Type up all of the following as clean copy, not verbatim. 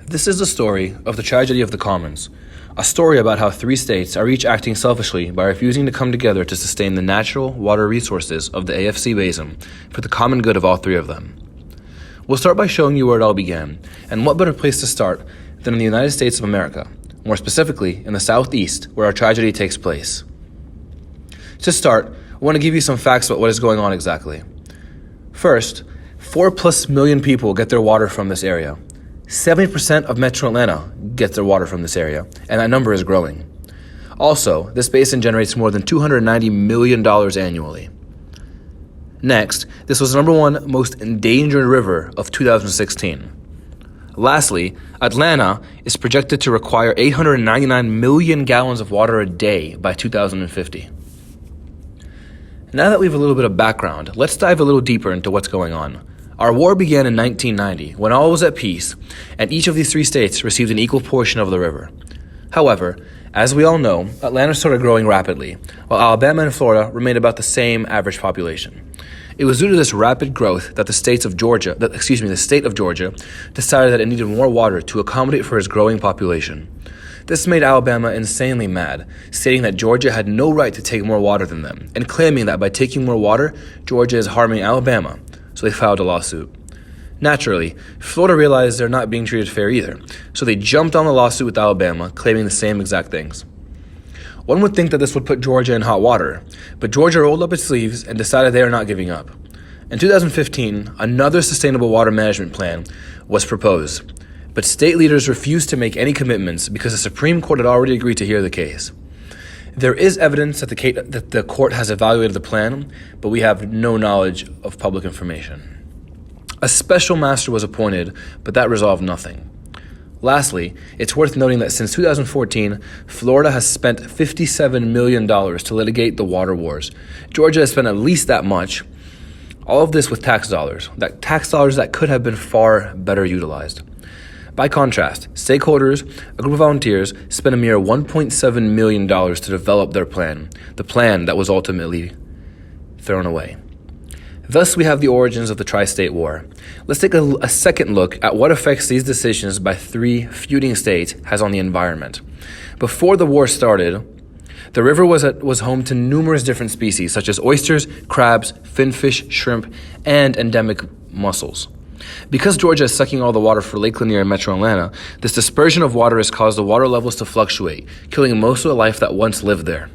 This is the story of the tragedy of the commons, a story about how three states are each acting selfishly by refusing to come together to sustain the natural water resources of the AFC Basin for the common good of all three of them. We'll start by showing you where it all began, and what better place to start than in the United States of America, more specifically in the Southeast, where our tragedy takes place. To start, I want to give you some facts about what is going on exactly. First, 4+ million people get their water from this area. 70% of Metro Atlanta gets their water from this area, and that number is growing. Also, this basin generates more than $290 million annually. Next, this was the #1 most endangered river of 2016. Lastly, Atlanta is projected to require 899 million gallons of water a day by 2050. Now that we have a little bit of background, let's dive a little deeper into what's going on. Our war began in 1990, when all was at peace, and each of these three states received an equal portion of the river. However, as we all know, Atlanta started growing rapidly, while Alabama and Florida remained about the same average population. It was due to this rapid growth that the state of Georgia decided that it needed more water to accommodate for its growing population. This made Alabama insanely mad, stating that Georgia had no right to take more water than them, and claiming that by taking more water, Georgia is harming Alabama, so they filed a lawsuit. Naturally, Florida realized they're not being treated fair either, so they jumped on the lawsuit with Alabama, claiming the same exact things. One would think that this would put Georgia in hot water, but Georgia rolled up its sleeves and decided they are not giving up. In 2015, another sustainable water management plan was proposed, but state leaders refused to make any commitments because the Supreme Court had already agreed to hear the case. There is evidence that the court has evaluated the plan, but we have no knowledge of public information. A special master was appointed, but that resolved nothing. Lastly, it's worth noting that since 2014, Florida has spent $57 million to litigate the water wars. Georgia has spent at least that much. All of this with tax dollars that could have been far better utilized. By contrast, stakeholders, a group of volunteers, spent a mere $1.7 million to develop their plan, the plan that was ultimately thrown away. Thus, we have the origins of the Tristate War. Let's take a second look at what effects these decisions by three feuding states has on the environment. Before the war started, the river was home to numerous different species, such as oysters, crabs, finfish, shrimp, and endemic mussels. Because Georgia is sucking all the water for Lake Lanier and Metro Atlanta, this dispersion of water has caused the water levels to fluctuate, killing most of the life that once lived there.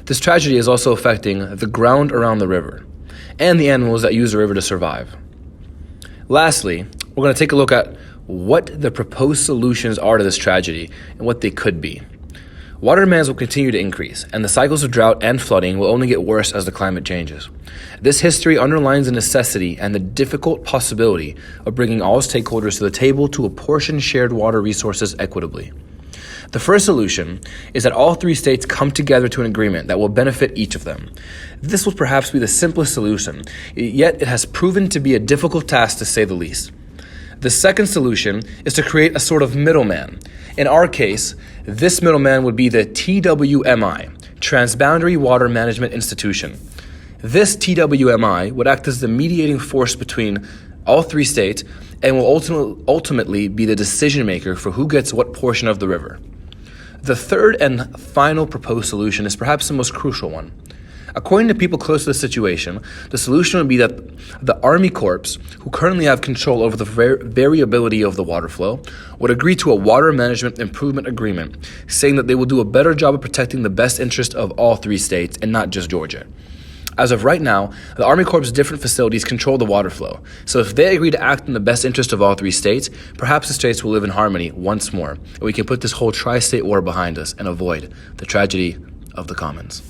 This tragedy is also affecting the ground around the river and the animals that use the river to survive. Lastly, we're going to take a look at what the proposed solutions are to this tragedy and what they could be. Water demands will continue to increase, and the cycles of drought and flooding will only get worse as the climate changes. This history underlines the necessity and the difficult possibility of bringing all stakeholders to the table to apportion shared water resources equitably. The first solution is that all three states come together to an agreement that will benefit each of them. This will perhaps be the simplest solution, yet it has proven to be a difficult task to say the least. The second solution is to create a sort of middleman. In our case, this middleman would be the TWMI, Transboundary Water Management Institution. This TWMI would act as the mediating force between all three states and will ultimately be the decision maker for who gets what portion of the river. The third and final proposed solution is perhaps the most crucial one. According to people close to the situation, the solution would be that the Army Corps, who currently have control over the variability of the water flow, would agree to a water management improvement agreement, saying that they will do a better job of protecting the best interest of all three states and not just Georgia. As of right now, the Army Corps' different facilities control the water flow, so if they agree to act in the best interest of all three states, perhaps the states will live in harmony once more, and we can put this whole tri-state war behind us and avoid the tragedy of the commons.